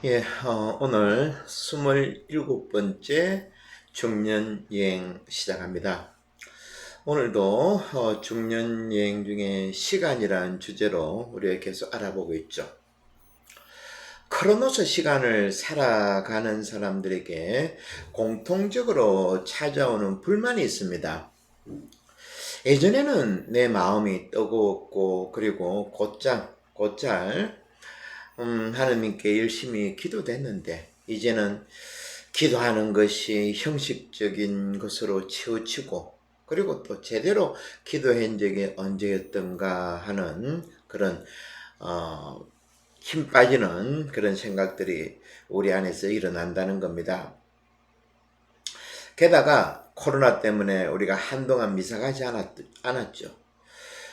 예, 오늘 27번째 중년여행 시작합니다. 오늘도 중년여행 중에 시간이란 주제로 우리가 계속 알아보고 있죠. 크로노스 시간을 살아가는 사람들에게 공통적으로 찾아오는 불만이 있습니다. 예전에는 내 마음이 뜨거웠고 그리고 곧잘 하나님께 열심히 기도됐는데 이제는 기도하는 것이 형식적인 것으로 치우치고 그리고 또 제대로 기도한 적이 언제였던가 하는 그런 힘 빠지는 그런 생각들이 우리 안에서 일어난다는 겁니다. 게다가 코로나 때문에 우리가 한동안 미사 가지 않았죠.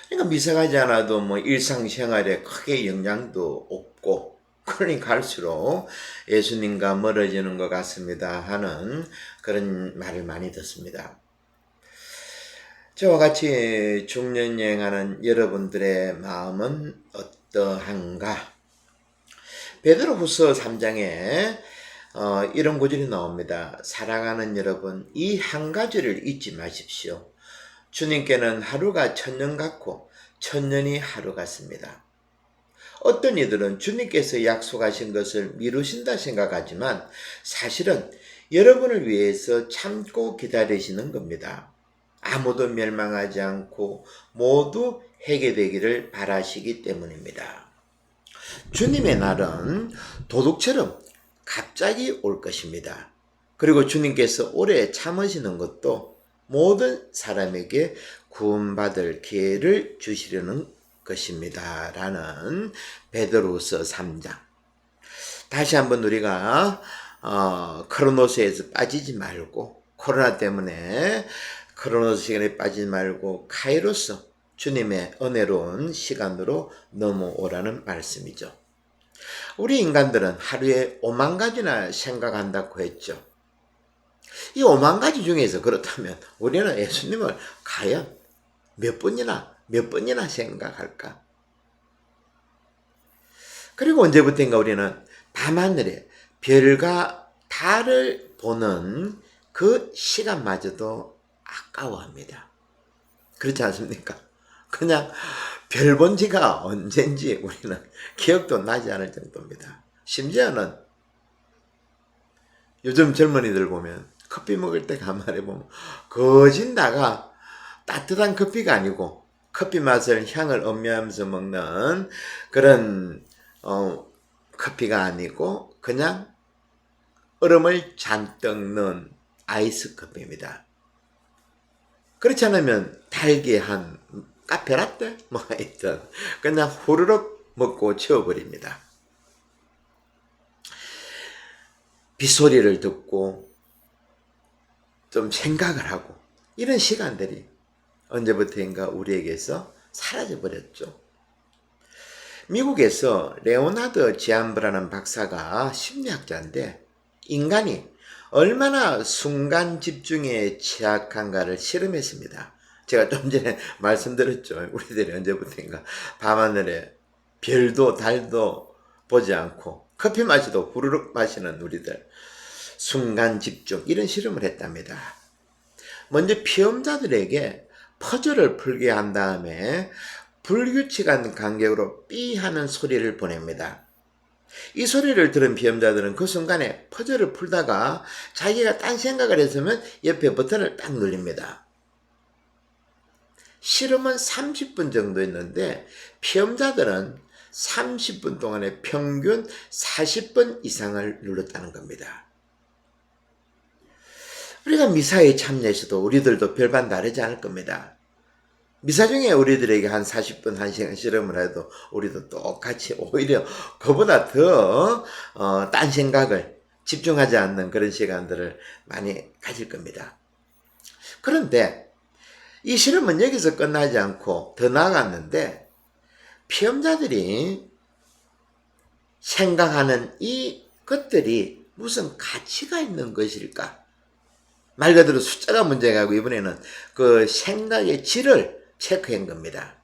그러니까 미사 가지 않아도 뭐 일상생활에 크게 영향도 없고 그러니 갈수록 예수님과 멀어지는 것 같습니다 하는 그런 말을 많이 듣습니다. 저와 같이 중년여행하는 여러분들의 마음은 어떠한가? 베드로후서 3장에 이런 구절이 나옵니다. 사랑하는 여러분, 이 한 가지를 잊지 마십시오. 주님께는 하루가 천년 같고 천년이 하루 같습니다. 어떤 이들은 주님께서 약속하신 것을 미루신다 생각하지만 사실은 여러분을 위해서 참고 기다리시는 겁니다. 아무도 멸망하지 않고 모두 회개되기를 바라시기 때문입니다. 주님의 날은 도둑처럼 갑자기 올 것입니다. 그리고 주님께서 오래 참으시는 것도 모든 사람에게 구원받을 기회를 주시려는 것입니다. 라는 베드로서 3장. 다시 한번 우리가 크로노스에서 빠지지 말고 코로나 때문에 크로노스 시간에 빠지지 말고 카이로스 주님의 은혜로운 시간으로 넘어오라는 말씀이죠. 우리 인간들은 하루에 5만 가지나 생각한다고 했죠. 이 5만 가지 중에서 그렇다면 우리는 예수님을 과연 몇 번이나 생각할까? 그리고 언제부턴가 우리는 밤하늘에 별과 달을 보는 그 시간마저도 아까워합니다. 그렇지 않습니까? 그냥 별 본 지가 언젠지 우리는 기억도 나지 않을 정도입니다. 심지어는 요즘 젊은이들 보면 커피 먹을 때 가만히 보면 거진다가 따뜻한 커피가 아니고 커피 맛을 향을 음미하면서 먹는 그런 커피가 아니고 그냥 얼음을 잔뜩 넣은 아이스 커피입니다. 그렇지 않으면 달기한 카페라떼 뭐 있든 그냥 후루룩 먹고 치워버립니다. 빗소리를 듣고 좀 생각을 하고 이런 시간들이 언제부터인가 우리에게서 사라져버렸죠. 미국에서 레오나드 지암브라는 박사가 심리학자인데 인간이 얼마나 순간 집중에 취약한가를 실험했습니다. 제가 좀 전에 말씀드렸죠. 우리들이 언제부터인가 밤하늘에 별도 달도 보지 않고 커피 마시도 후루룩 마시는 우리들 순간 집중 이런 실험을 했답니다. 먼저 피험자들에게 퍼즐을 풀게 한 다음에 불규칙한 간격으로 삐 하는 소리를 보냅니다. 이 소리를 들은 비험자들은 그 순간에 퍼즐을 풀다가 자기가 딴 생각을 했으면 옆에 버튼을 딱 눌립니다. 실험은 30분 정도 했는데 피험자들은 30분 동안에 평균 40번 이상을 눌렀다는 겁니다. 우리가 미사에 참여해서도 우리들도 별반 다르지 않을 겁니다. 미사 중에 우리들에게 한 40분, 1시간 실험을 해도 우리도 똑같이 오히려 그보다 더 딴 생각을 집중하지 않는 그런 시간들을 많이 가질 겁니다. 그런데 이 실험은 여기서 끝나지 않고 더 나아갔는데 피험자들이 생각하는 이 것들이 무슨 가치가 있는 것일까? 말 그대로 숫자가 문제가 아니고 이번에는 그 생각의 질을 체크한 겁니다.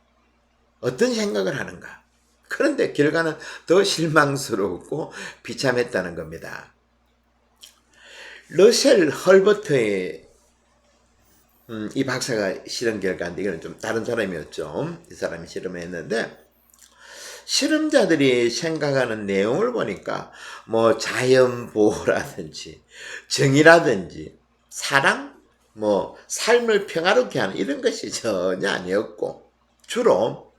어떤 생각을 하는가? 그런데 결과는 더 실망스럽고 비참했다는 겁니다. 러셀 헐버트의 이 박사가 실험 결과인데, 이거는 좀 다른 사람이었죠. 이 사람이 실험을 했는데, 실험자들이 생각하는 내용을 보니까 뭐 자연보호라든지 정의라든지 사랑, 뭐 삶을 평화롭게 하는 이런 것이 전혀 아니었고, 주로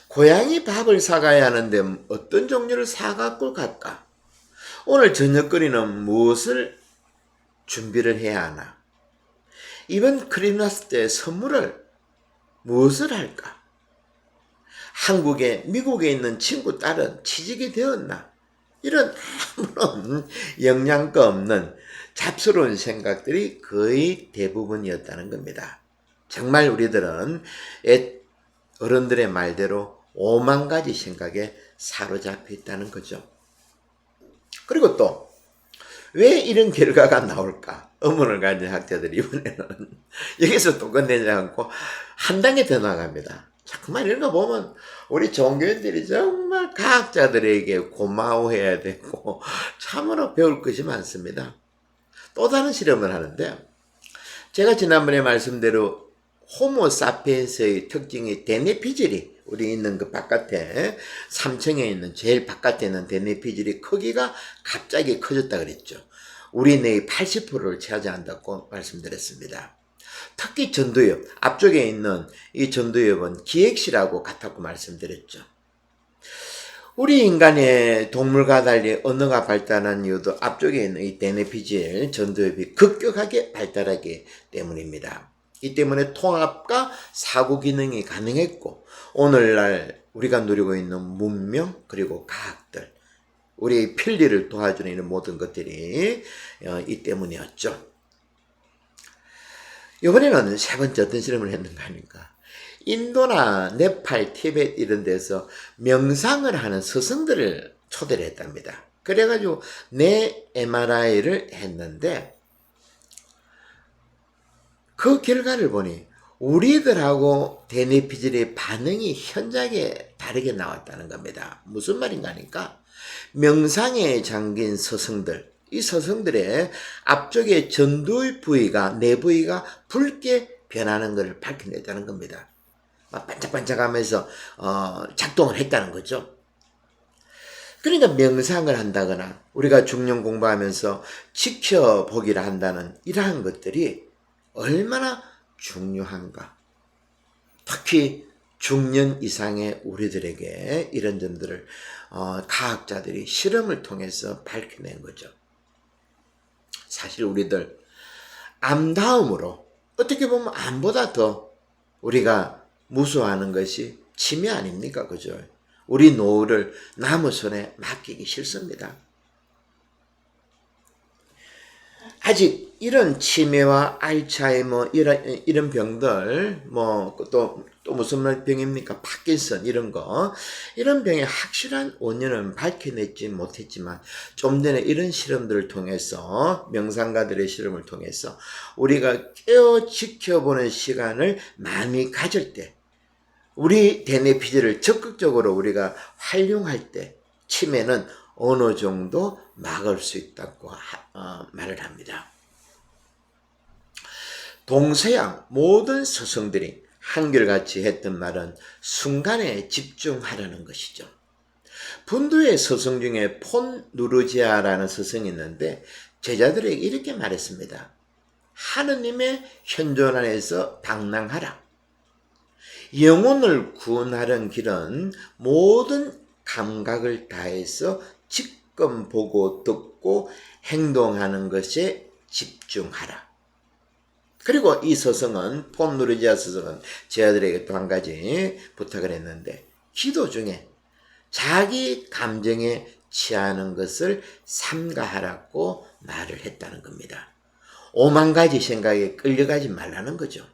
고양이 밥을 사가야 하는데 어떤 종류를 사갖고 갈까? 오늘 저녁거리는 무엇을 준비를 해야 하나? 이번 크리스마스 때 선물을 무엇을 할까? 미국에 있는 친구 딸은 취직이 되었나? 이런 아무런 영양가 없는 잡스러운 생각들이 거의 대부분이었다는 겁니다. 정말 우리들은 어른들의 말대로 5만 가지 생각에 사로잡혀 있다는 거죠. 그리고 또 왜 이런 결과가 나올까? 의문을 가진 학자들이 이번에는 여기서 또 끝내지 않고 한 단계 더 나갑니다. 정말 이런 거 보면 우리 종교인들이 정말 과학자들에게 고마워해야 되고 참으로 배울 것이 많습니다. 또 다른 실험을 하는데, 제가 지난번에 말씀대로 호모사피엔스의 특징이 대뇌피질이, 우리 있는 그 바깥에 3층에 있는 제일 바깥에 있는 대뇌피질이 크기가 갑자기 커졌다 그랬죠. 우리 뇌의 80%를 차지한다고 말씀드렸습니다. 특히 전두엽, 앞쪽에 있는 이 전두엽은 기획시라고 같다고 말씀드렸죠. 우리 인간의 동물과 달리 언어가 발달한 이유도 앞쪽에 있는 이 대뇌피질, 전두엽이 급격하게 발달하기 때문입니다. 이 때문에 통합과 사고 기능이 가능했고, 오늘날 우리가 누리고 있는 문명 그리고 과학들, 우리의 편리를 도와주는 이런 모든 것들이 이 때문이었죠. 이번에는 세 번째 어떤 실험을 했는가 하니까, 인도나 네팔, 티베트 이런 데서 명상을 하는 스승들을 초대를 했답니다. 그래가지고 뇌 MRI를 했는데, 그 결과를 보니 우리들하고 대뇌피질의 반응이 현저하게 다르게 나왔다는 겁니다. 무슨 말인가 하니까, 명상에 잠긴 스승들, 이 스승들의 앞쪽에 전두 부위가, 뇌 부위가 붉게 변하는 것을 밝혀냈다는 겁니다. 막 반짝반짝하면서 작동을 했다는 거죠. 그러니까 명상을 한다거나 우리가 중년 공부하면서 지켜보기를 한다는 이러한 것들이 얼마나 중요한가. 특히 중년 이상의 우리들에게 이런 점들을 과학자들이 실험을 통해서 밝혀낸 거죠. 사실 우리들 암 다음으로 어떻게 보면 암보다 더 우리가 무서워하는 것이 치매 아닙니까? 그죠? 우리 노후를 남의 손에 맡기기 싫습니다. 아직 이런 치매와 알츠하이머 이런 병들, 뭐 또 무슨 병입니까? 파킨슨 이런 병의 확실한 원인은 밝혀내지 못했지만, 좀 전에 이런 실험들을 통해서, 명상가들의 실험을 통해서 우리가 깨어 지켜보는 시간을 많이 가질 때, 우리 대뇌피질을 적극적으로 우리가 활용할 때 치매는 어느 정도 막을 수 있다고 말을 합니다. 동서양 모든 스승들이 한결같이 했던 말은 순간에 집중하라는 것이죠. 분두의 스승 중에 폰 누르지아라는 스승이 있는데, 제자들에게 이렇게 말했습니다. 하느님의 현존 안에서 방랑하라. 영혼을 구원하는 길은 모든 감각을 다해서 지금 보고 듣고 행동하는 것에 집중하라. 그리고 이 스승은, 폰 누르지아 스승은 제자들에게 또 한 가지 부탁을 했는데, 기도 중에 자기 감정에 취하는 것을 삼가하라고 말을 했다는 겁니다. 5만 가지 생각에 끌려가지 말라는 거죠.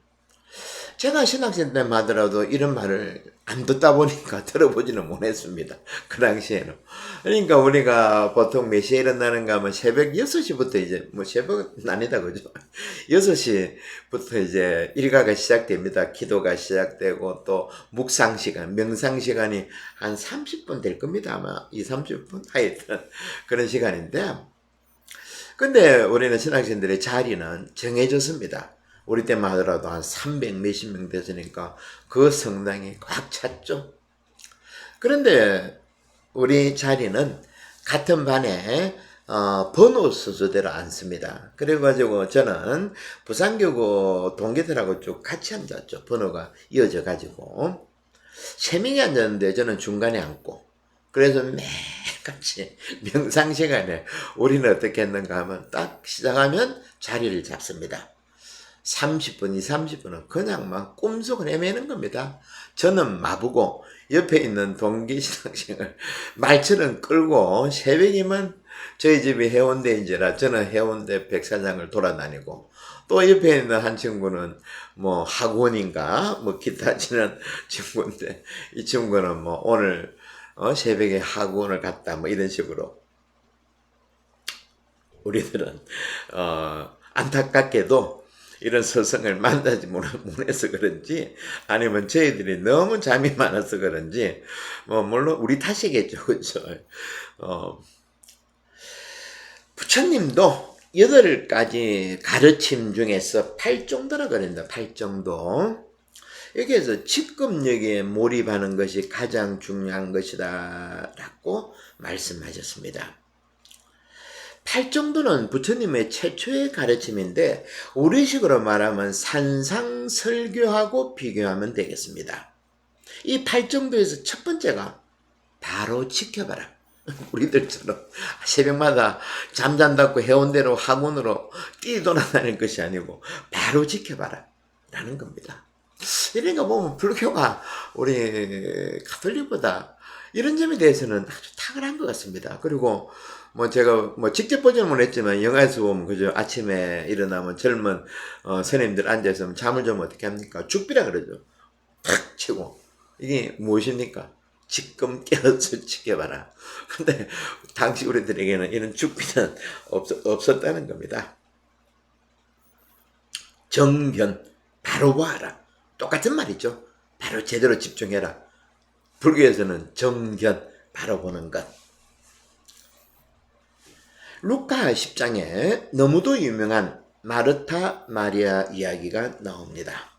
제가 신학생 때 하더라도 이런 말을 안 듣다 보니까 들어보지는 못했습니다. 그 당시에는. 그러니까 우리가 보통 몇 시에 일어나는가 하면 새벽 6시부터 이제, 뭐 새벽은 아니다, 그죠? 6시부터 이제 일과가 시작됩니다. 기도가 시작되고 또 묵상 시간, 명상 시간이 한 30분 될 겁니다. 아마 2, 30분? 하여튼 그런 시간인데. 근데 우리는 신학생들의 자리는 정해졌습니다. 우리 때만 하더라도 한 300 몇십 명 됐으니까 그 성당이 꽉 찼죠. 그런데 우리 자리는 같은 반에 번호 순서대로 앉습니다. 그래가지고 저는 부산교구 동기들하고 쭉 같이 앉았죠. 번호가 이어져 가지고 3명이 앉았는데 저는 중간에 앉고, 그래서 매일같이 명상 시간에 우리는 어떻게 했는가 하면 딱 시작하면 자리를 잡습니다. 30분, 30분은 그냥 막 꿈속을 헤매는 겁니다. 저는 마부고 옆에 있는 동기 신학생을 말처럼 끌고 새벽이면 저희 집이 해운대인지라 저는 해운대 백사장을 돌아다니고, 또 옆에 있는 한 친구는 뭐 학원인가 뭐 기타 치는 친구인데 이 친구는 뭐 오늘 새벽에 학원을 갔다 뭐 이런 식으로 우리들은 안타깝게도 이런 스승을 만나지 못해서 그런지 아니면 저희들이 너무 잠이 많아서 그런지 뭐 물론 우리 탓이겠죠, 그렇죠? 부처님도 8가지 가르침 중에서 8정도라 그랬다. 8정도. 여기에서 직급력에 몰입하는 것이 가장 중요한 것이다 라고 말씀하셨습니다. 8정도는 부처님의 최초의 가르침인데 우리식으로 말하면 산상설교하고 비교하면 되겠습니다. 이 8정도에서 첫 번째가 바로 지켜봐라. 우리들처럼 새벽마다 잠잔다고 해운대로 학원으로 뛰돌아다닐 것이 아니고 바로 지켜봐라 라는 겁니다. 이러니까 보면 불교가 우리 가톨릭보다 이런 점에 대해서는 아주 탁월한 것 같습니다. 그리고 뭐 제가 뭐 직접 보지는 못했지만 영화에서 보면 그죠, 아침에 일어나면 젊은 선생님들 앉아있으면 잠을 좀 어떻게 합니까? 죽비라 그러죠. 탁 치고. 이게 무엇입니까? 지금 깨어서 지켜봐라. 근데 당시 우리들에게는 이런 죽비는 없었다는 겁니다. 정견, 바로 봐라. 똑같은 말이죠. 바로 제대로 집중해라. 불교에서는 정견, 바로 보는 것. 루카 10장에 너무도 유명한 마르타 마리아 이야기가 나옵니다.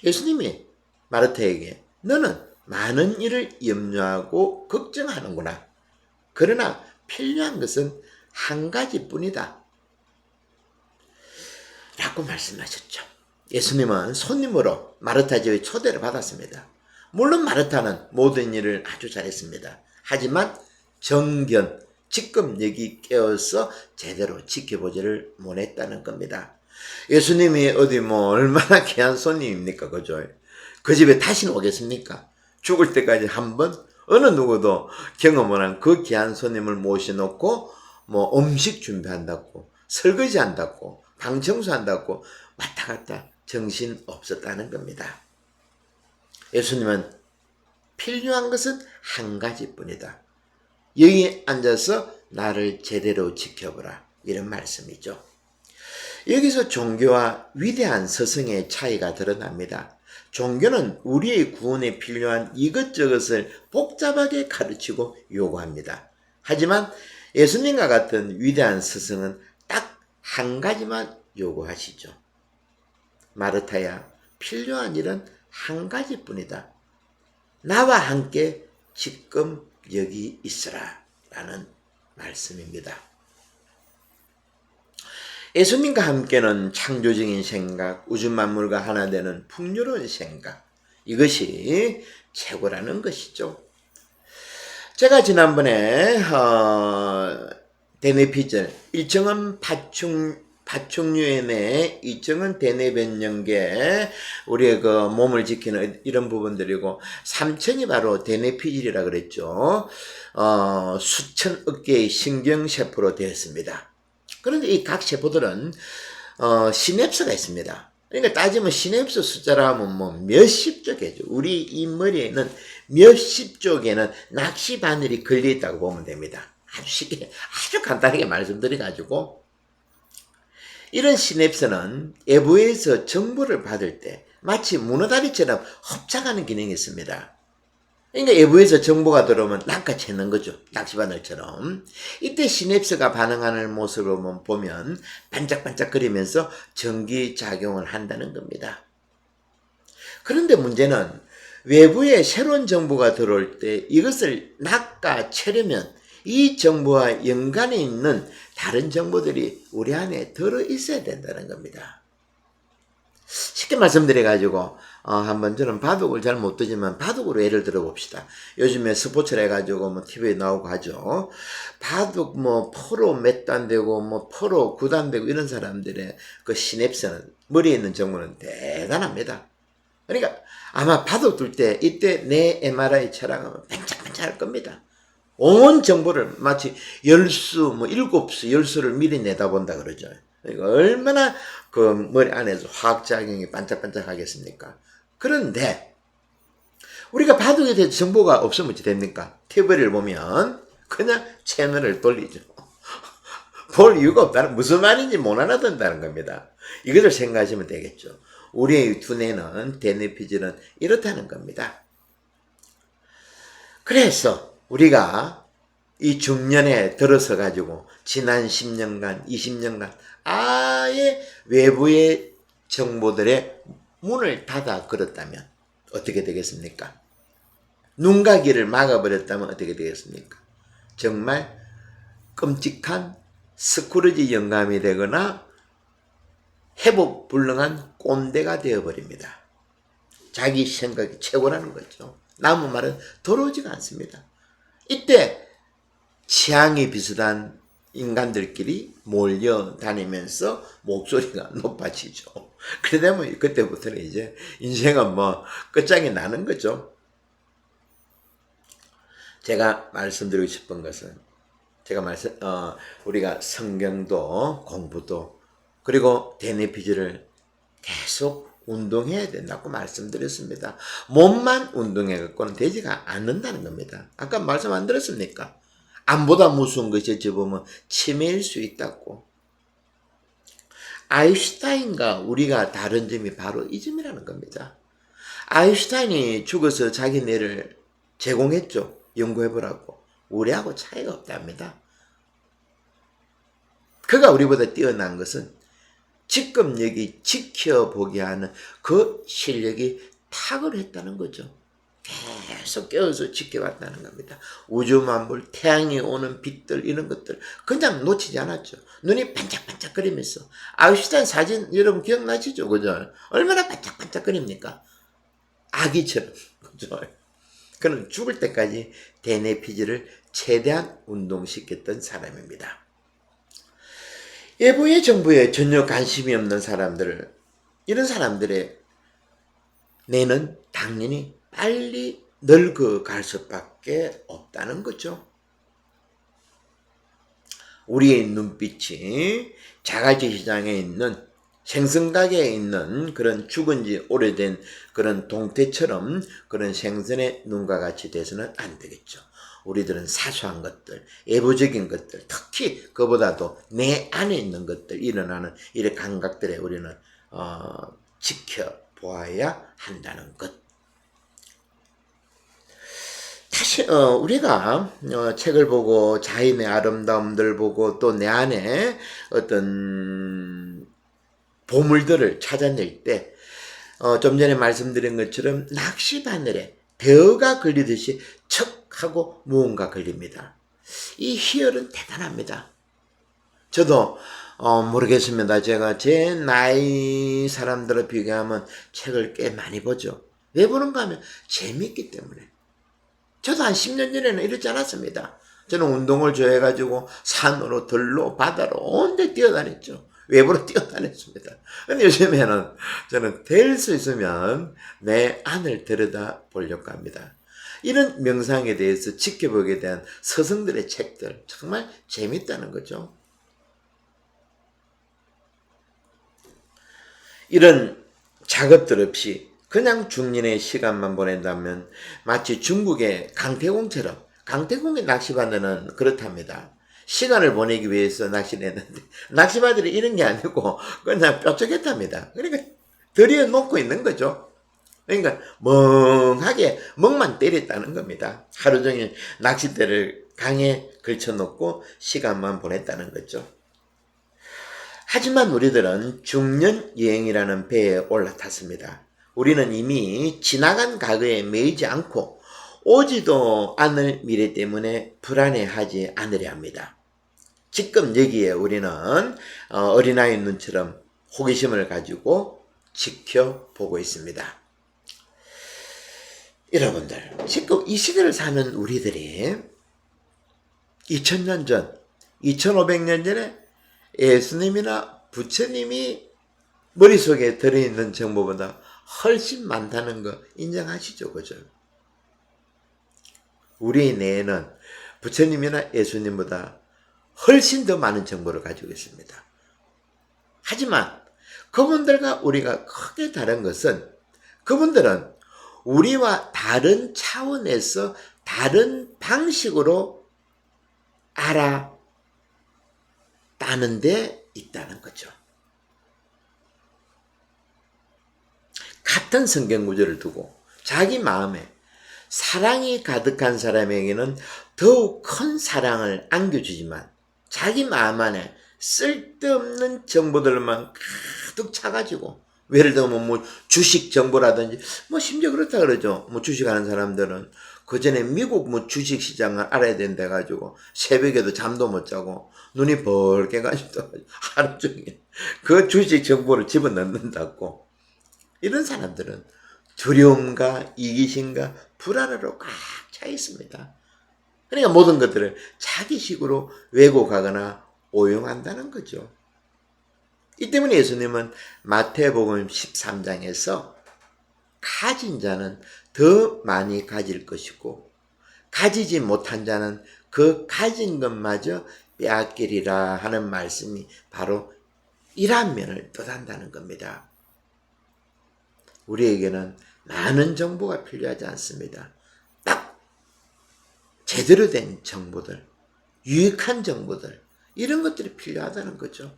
예수님이 마르타에게 너는 많은 일을 염려하고 걱정하는구나. 그러나 필요한 것은 한 가지뿐이다 라고 말씀하셨죠. 예수님은 손님으로 마르타 집에 초대를 받았습니다. 물론 마르타는 모든 일을 아주 잘했습니다. 하지만 정견, 직급력이 깨어서 제대로 지켜보지를 못했다는 겁니다. 예수님이 어디 뭐 얼마나 귀한 손님입니까, 그죠? 그 집에 다시는 오겠습니까? 죽을 때까지 한번 어느 누구도 경험을 한 그 귀한 손님을 모셔놓고 뭐 음식 준비한다고, 설거지한다고, 방 청소한다고 왔다 갔다 정신 없었다는 겁니다. 예수님은 필요한 것은 한 가지뿐이다. 여기 앉아서 나를 제대로 지켜보라. 이런 말씀이죠. 여기서 종교와 위대한 스승의 차이가 드러납니다. 종교는 우리의 구원에 필요한 이것저것을 복잡하게 가르치고 요구합니다. 하지만 예수님과 같은 위대한 스승은 딱 한 가지만 요구하시죠. 마르타야, 필요한 일은 한 가지뿐이다. 나와 함께 지금 여기 있으라 라는 말씀입니다. 예수님과 함께는 창조적인 생각, 우주 만물과 하나 되는 풍요로운 생각, 이것이 최고라는 것이죠. 제가 지난번에 대뇌피절, 일정은 파충류에 이정은 대뇌변연계, 우리의 그 몸을 지키는 이런 부분들이고, 삼천이 바로 대뇌피질이라 그랬죠. 수천억 개의 신경세포로 되었습니다. 그런데 이 각 세포들은 시냅스가 있습니다. 그러니까 따지면 시냅스 숫자라 하면 뭐 몇십 쪽이죠. 우리 이 머리에는 몇십 쪽에는 낚시 바늘이 걸려 있다고 보면 됩니다. 아주 쉽게, 아주 간단하게 말씀드려가지고, 이런 시냅스는 외부에서 정보를 받을 때 마치 문어다리처럼 흡착하는 기능이 있습니다. 그러니까 외부에서 정보가 들어오면 낚아채는 거죠. 낚시바늘처럼. 이때 시냅스가 반응하는 모습을 보면 반짝반짝거리면서 전기작용을 한다는 겁니다. 그런데 문제는 외부에 새로운 정보가 들어올 때 이것을 낚아채려면 이 정보와 연관이 있는 다른 정보들이 우리 안에 들어있어야 된다는 겁니다. 쉽게 말씀드려가지고 한번 저는 바둑을 잘 못 두지만 바둑으로 예를 들어 봅시다. 요즘에 스포츠를 해가지고 뭐 TV에 나오고 하죠. 바둑 뭐 프로 몇 단 되고 뭐 프로 9단 되고 이런 사람들의 그 시냅스는 머리에 있는 정보는 대단합니다. 그러니까 아마 바둑 둘 때 이때 내 MRI 촬영하면 반짝반짝할 겁니다. 온 정보를 마치 10수, 뭐 7수, 10수를 미리 내다본다 그러죠. 그러니까 얼마나 그 머리 안에서 화학작용이 반짝반짝 하겠습니까? 그런데 우리가 바둑에 대해서 정보가 없으면 어찌 됩니까? TV를 보면 그냥 채널을 돌리죠. 볼 이유가 없다는, 무슨 말인지 못 알아듣는다는 겁니다. 이것을 생각하시면 되겠죠. 우리의 두뇌는, 대뇌피질은 이렇다는 겁니다. 그래서 우리가 이 중년에 들어서 가지고 지난 10년간, 20년간 아예 외부의 정보들의 문을 닫아 걸었다면 어떻게 되겠습니까? 눈가기를 막아버렸다면 어떻게 되겠습니까? 정말 끔찍한 스크루지 영감이 되거나 회복 불능한 꼰대가 되어버립니다. 자기 생각이 최고라는 거죠. 남은 말은 들어오지가 않습니다. 이때 취향이 비슷한 인간들끼리 몰려다니면서 목소리가 높아지죠. 그러면 그때부터는 이제 인생은 뭐 끝장이 나는 거죠. 제가 말씀드리고 싶은 것은 우리가 성경도 공부도 그리고 대뇌피질을 계속 운동해야 된다고 말씀드렸습니다. 몸만 운동해갖고는 되지가 않는다는 겁니다. 아까 말씀 안 들었습니까? 암보다 무서운 것이 어찌 보면 치매일 수 있다고. 아인슈타인과 우리가 다른 점이 바로 이 점이라는 겁니다. 아인슈타인이 죽어서 자기 뇌를 제공했죠. 연구해보라고. 우리하고 차이가 없답니다. 그가 우리보다 뛰어난 것은 지금 여기 지켜보게 하는 그 실력이 탁월했다는 거죠. 계속 깨어서 지켜봤다는 겁니다. 우주만물, 태양이 오는 빛들 이런 것들 그냥 놓치지 않았죠. 눈이 반짝반짝거리면서. 아인슈타인 사진 여러분 기억나시죠? 그죠? 얼마나 반짝반짝거립니까? 아기처럼. 그죠? 그는 죽을 때까지 대뇌피질을 최대한 운동시켰던 사람입니다. 외부의 정보에 전혀 관심이 없는 사람들, 이런 사람들의 뇌는 당연히 빨리 늙어갈 수밖에 없다는 거죠. 우리의 눈빛이 자갈치 시장에 있는 생선가게에 있는 그런 죽은 지 오래된 그런 동태처럼 그런 생선의 눈과 같이 돼서는 안 되겠죠. 우리들은 사소한 것들, 외부적인 것들, 특히 그보다도 내 안에 있는 것들, 일어나는 이런 감각들에 우리는 지켜보아야 한다는 것. 다시 우리가 책을 보고 자연의 아름다움들 보고 또 내 안에 어떤 보물들을 찾아낼 때 좀 전에 말씀드린 것처럼 낚시바늘에 대어가 걸리듯이 척 하고 무언가 걸립니다. 이 희열은 대단합니다. 저도 모르겠습니다. 제가 제 나이 사람들을 비교하면 책을 꽤 많이 보죠. 왜 보는가 하면 재밌기 때문에. 저도 한 10년 전에는 이렇지 않았습니다. 저는 운동을 좋아해가지고 산으로 들로 바다로 온데 뛰어다녔죠. 외부로 뛰어다녔습니다. 근데 요즘에는 저는 될 수 있으면 내 안을 들여다 보려고 합니다. 이런 명상에 대해서 지켜보게 대한 서성들의 책들 정말 재밌다는 거죠. 이런 작업들 없이 그냥 중년의 시간만 보낸다면 마치 중국의 강태공처럼, 강태공의 낚시바늘은 그렇답니다. 시간을 보내기 위해서 낚시를 했는데 낚시바늘이 이런 게 아니고 그냥 뾰족했답니다. 그러니까 들여놓고 있는 거죠. 그러니까 멍하게 멍만 때렸다는 겁니다. 하루 종일 낚싯대를 강에 걸쳐놓고 시간만 보냈다는 거죠. 하지만 우리들은 중년 여행이라는 배에 올라탔습니다. 우리는 이미 지나간 과거에 매이지 않고 오지도 않을 미래 때문에 불안해하지 않으려 합니다. 지금 여기에 우리는 어린아이 눈처럼 호기심을 가지고 지켜보고 있습니다. 여러분들, 지금 이 시대를 사는 우리들이 2000년 전, 2500년 전에 예수님이나 부처님이 머릿속에 들어있는 정보보다 훨씬 많다는 거 인정하시죠? 그죠? 우리 뇌에는 부처님이나 예수님보다 훨씬 더 많은 정보를 가지고 있습니다. 하지만 그분들과 우리가 크게 다른 것은 그분들은 우리와 다른 차원에서 다른 방식으로 알아따는 데 있다는 거죠. 같은 성경 구절을 두고 자기 마음에 사랑이 가득한 사람에게는 더욱 큰 사랑을 안겨주지만 자기 마음 안에 쓸데없는 정보들만 가득 차가지고, 예를 들면 뭐 주식 정보라든지 뭐 심지어 그렇다 그러죠. 뭐 주식하는 사람들은 그 전에 미국 뭐 주식 시장을 알아야 된다 가지고 새벽에도 잠도 못 자고 눈이 벌게 가지고 하루 종일 그 주식 정보를 집어넣는다고. 이런 사람들은 두려움과 이기심과 불안으로 꽉 차 있습니다. 그러니까 모든 것들을 자기식으로 왜곡하거나 오용한다는 거죠. 이 때문에 예수님은 마태복음 13장에서 가진 자는 더 많이 가질 것이고 가지지 못한 자는 그 가진 것마저 빼앗기리라 하는 말씀이 바로 이러한 면을 뜻한다는 겁니다. 우리에게는 많은 정보가 필요하지 않습니다. 딱 제대로 된 정보들, 유익한 정보들, 이런 것들이 필요하다는 거죠.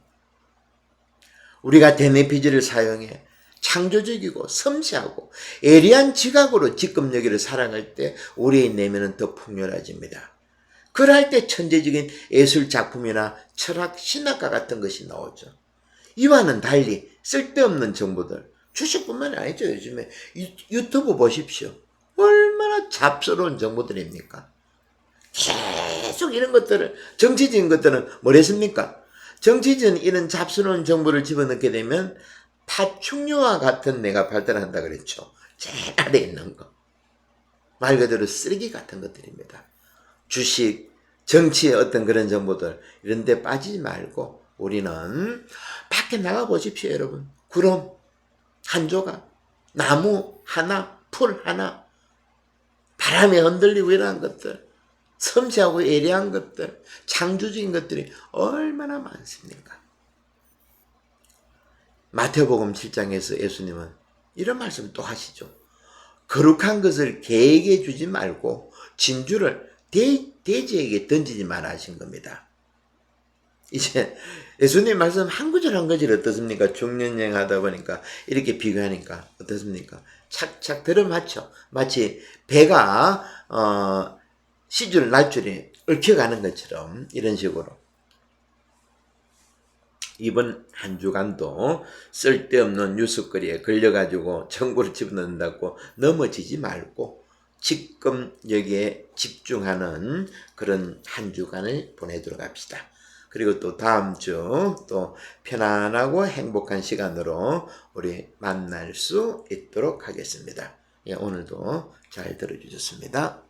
우리가 대뇌피지를 사용해 창조적이고 섬세하고 예리한 지각으로 지금 여기를 살아갈 때 우리의 내면은 더 풍요로워집니다. 그럴 때 천재적인 예술 작품이나 철학, 신학과 같은 것이 나오죠. 이와는 달리 쓸데없는 정보들, 주식뿐만 아니죠. 요즘에 유튜브 보십시오. 얼마나 잡스러운 정보들입니까? 계속 이런 것들을, 정치적인 것들은 뭐랬습니까? 정치적인 이런 잡스러운 정보를 집어넣게 되면 파충류와 같은 뇌가 발달한다 그랬죠. 제일 아래에 있는 거. 말 그대로 쓰레기 같은 것들입니다. 주식, 정치의 어떤 그런 정보들, 이런 데 빠지지 말고 우리는 밖에 나가 보십시오, 여러분. 구름 한 조각, 나무 하나, 풀 하나, 바람에 흔들리고 이러한 것들, 섬세하고 예리한 것들, 창조적인 것들이 얼마나 많습니까? 마태복음 7장에서 예수님은 이런 말씀을 또 하시죠. 거룩한 것을 개에게 주지 말고 진주를 돼지에게 던지지 말아 하신 겁니다. 이제 예수님 말씀 한 구절 한 구절 어떻습니까? 중년여행 하다 보니까 이렇게 비교하니까 어떻습니까? 착착 들어맞죠. 마치 배가 시줄 날줄이 얽혀가는 것처럼 이런 식으로. 이번 한 주간도 쓸데없는 뉴스거리에 걸려가지고 정보를 집어넣는다고 넘어지지 말고 지금 여기에 집중하는 그런 한 주간을 보내도록 합시다. 그리고 또 다음 주 또 편안하고 행복한 시간으로 우리 만날 수 있도록 하겠습니다. 예, 오늘도 잘 들어주셨습니다.